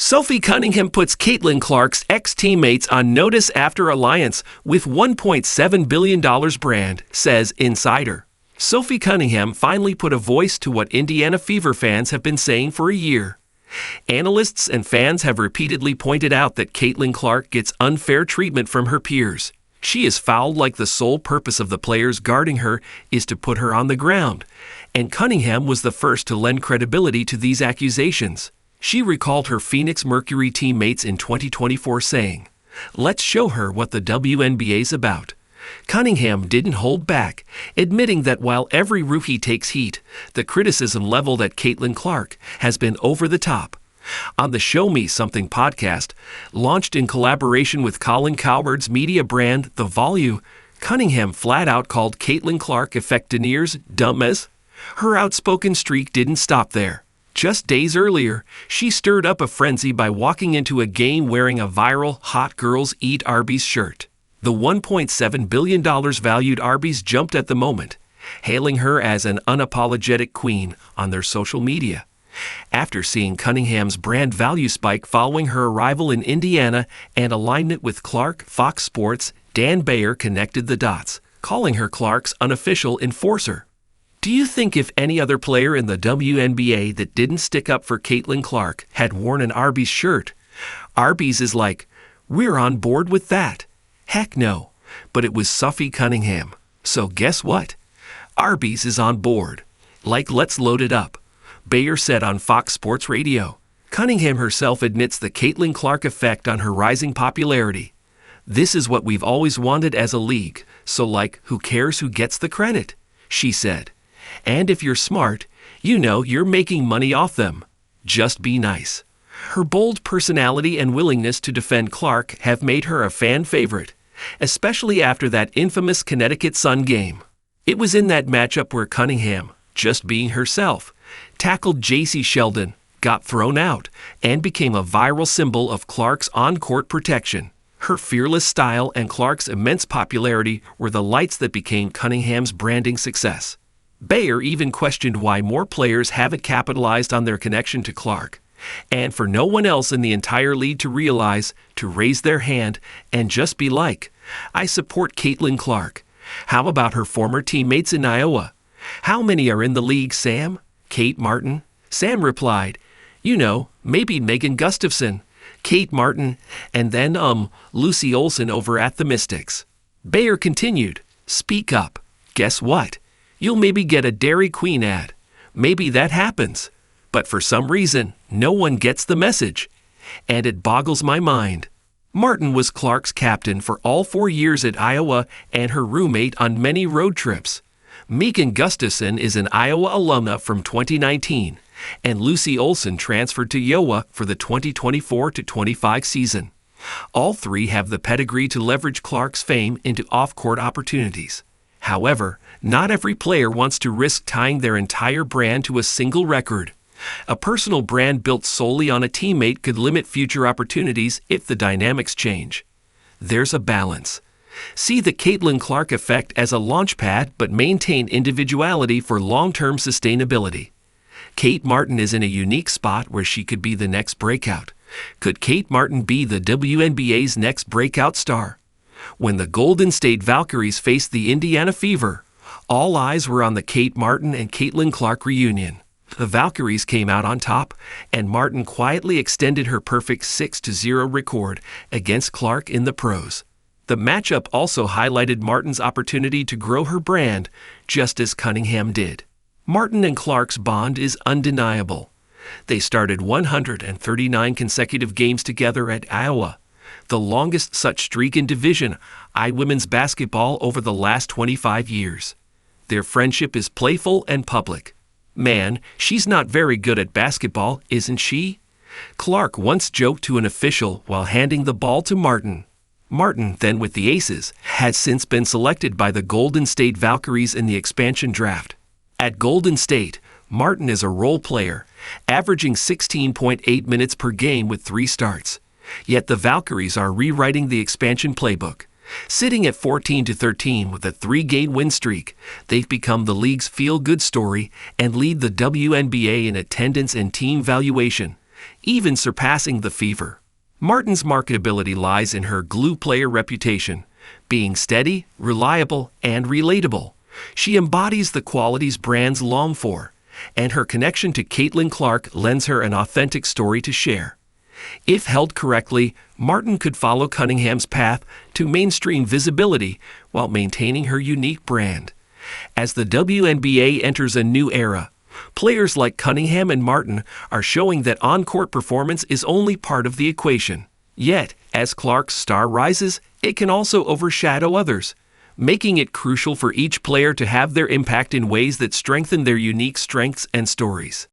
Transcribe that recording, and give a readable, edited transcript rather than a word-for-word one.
Sophie Cunningham puts Caitlin Clark's ex-teammates on notice after alliance with $1.7 billion brand, says Insider. Sophie Cunningham finally put a voice to what Indiana Fever fans have been saying for a year. Analysts and fans have repeatedly pointed out that Caitlin Clark gets unfair treatment from her peers. She is fouled like the sole purpose of the players guarding her is to put her on the ground, and Cunningham was the first to lend credibility to these accusations. She recalled her Phoenix Mercury teammates in 2024 saying, "Let's show her what the WNBA's about." Cunningham didn't hold back, admitting that while every rookie takes heat, the criticism leveled at Caitlin Clark has been over the top. On the Show Me Something podcast, launched in collaboration with Colin Cowherd's media brand The Volume, Cunningham flat out called Caitlin Clark effectineers dumb as. Her outspoken streak didn't stop there. Just days earlier, she stirred up a frenzy by walking into a game wearing a viral Hot Girls Eat Arby's shirt. The $1.7 billion valued Arby's jumped at the moment, hailing her as an unapologetic queen on their social media. After seeing Cunningham's brand value spike following her arrival in Indiana and alignment with Clark, Fox Sports' Dan Bayer connected the dots, calling her Clark's unofficial enforcer. Do you think if any other player in the WNBA that didn't stick up for Caitlin Clark had worn an Arby's shirt, Arby's is like, "We're on board with that"? Heck no. But it was Sophie Cunningham. So guess what? Arby's is on board. Like, let's load it up, Bayer said on Fox Sports Radio. Cunningham herself admits the Caitlin Clark effect on her rising popularity. "This is what we've always wanted as a league, so like, who cares who gets the credit?" she said. "And if you're smart, you know you're making money off them. Just be nice." Her bold personality and willingness to defend Clark have made her a fan favorite, especially after that infamous Connecticut Sun game. It was in that matchup where Cunningham, just being herself, tackled J.C. Sheldon, got thrown out, and became a viral symbol of Clark's on-court protection. Her fearless style and Clark's immense popularity were the lights that became Cunningham's branding success. Bayer even questioned why more players haven't capitalized on their connection to Clark, and for no one else in the entire league to realize, to raise their hand, and just be like, "I support Caitlin Clark. How about her former teammates in Iowa? How many are in the league, Sam?" Kate Martin. Sam replied, "You know, maybe Megan Gustafson, Kate Martin, and then Lucy Olson over at the Mystics." Bayer continued, "Speak up. Guess what? You'll maybe get a Dairy Queen ad. Maybe that happens. But for some reason, no one gets the message. And it boggles my mind." Martin was Clark's captain for all 4 years at Iowa and her roommate on many road trips. Megan Gustafson is an Iowa alumna from 2019, and Lucy Olson transferred to Iowa for the 2024-25 season. All three have the pedigree to leverage Clark's fame into off-court opportunities. However, not every player wants to risk tying their entire brand to a single record. A personal brand built solely on a teammate could limit future opportunities if the dynamics change. There's a balance. See the Caitlin Clark effect as a launchpad, but maintain individuality for long-term sustainability. Kate Martin is in a unique spot where she could be the next breakout. Could Kate Martin be the WNBA's next breakout star? When the Golden State Valkyries faced the Indiana Fever, all eyes were on the Kate Martin and Caitlin Clark reunion. The Valkyries came out on top, and Martin quietly extended her perfect 6-0 record against Clark in the pros. The matchup also highlighted Martin's opportunity to grow her brand, just as Cunningham did. Martin and Clark's bond is undeniable. They started 139 consecutive games together at Iowa, the longest such streak in Division I women's basketball over the last 25 years. Their friendship is playful and public. "Man, she's not very good at basketball, isn't she?" Clark once joked to an official while handing the ball to Martin. Martin, then with the Aces, has since been selected by the Golden State Valkyries in the expansion draft. At Golden State, Martin is a role player, averaging 16.8 minutes per game with 3 starts. Yet the Valkyries are rewriting the expansion playbook. Sitting at 14-13 with a 3-game win streak, they've become the league's feel-good story and lead the WNBA in attendance and team valuation, even surpassing the Fever. Martin's marketability lies in her glue player reputation, being steady, reliable, and relatable. She embodies the qualities brands long for, and her connection to Caitlin Clark lends her an authentic story to share. If held correctly, Martin could follow Cunningham's path to mainstream visibility while maintaining her unique brand. As the WNBA enters a new era, players like Cunningham and Martin are showing that on-court performance is only part of the equation. Yet, as Clark's star rises, it can also overshadow others, making it crucial for each player to have their impact in ways that strengthen their unique strengths and stories.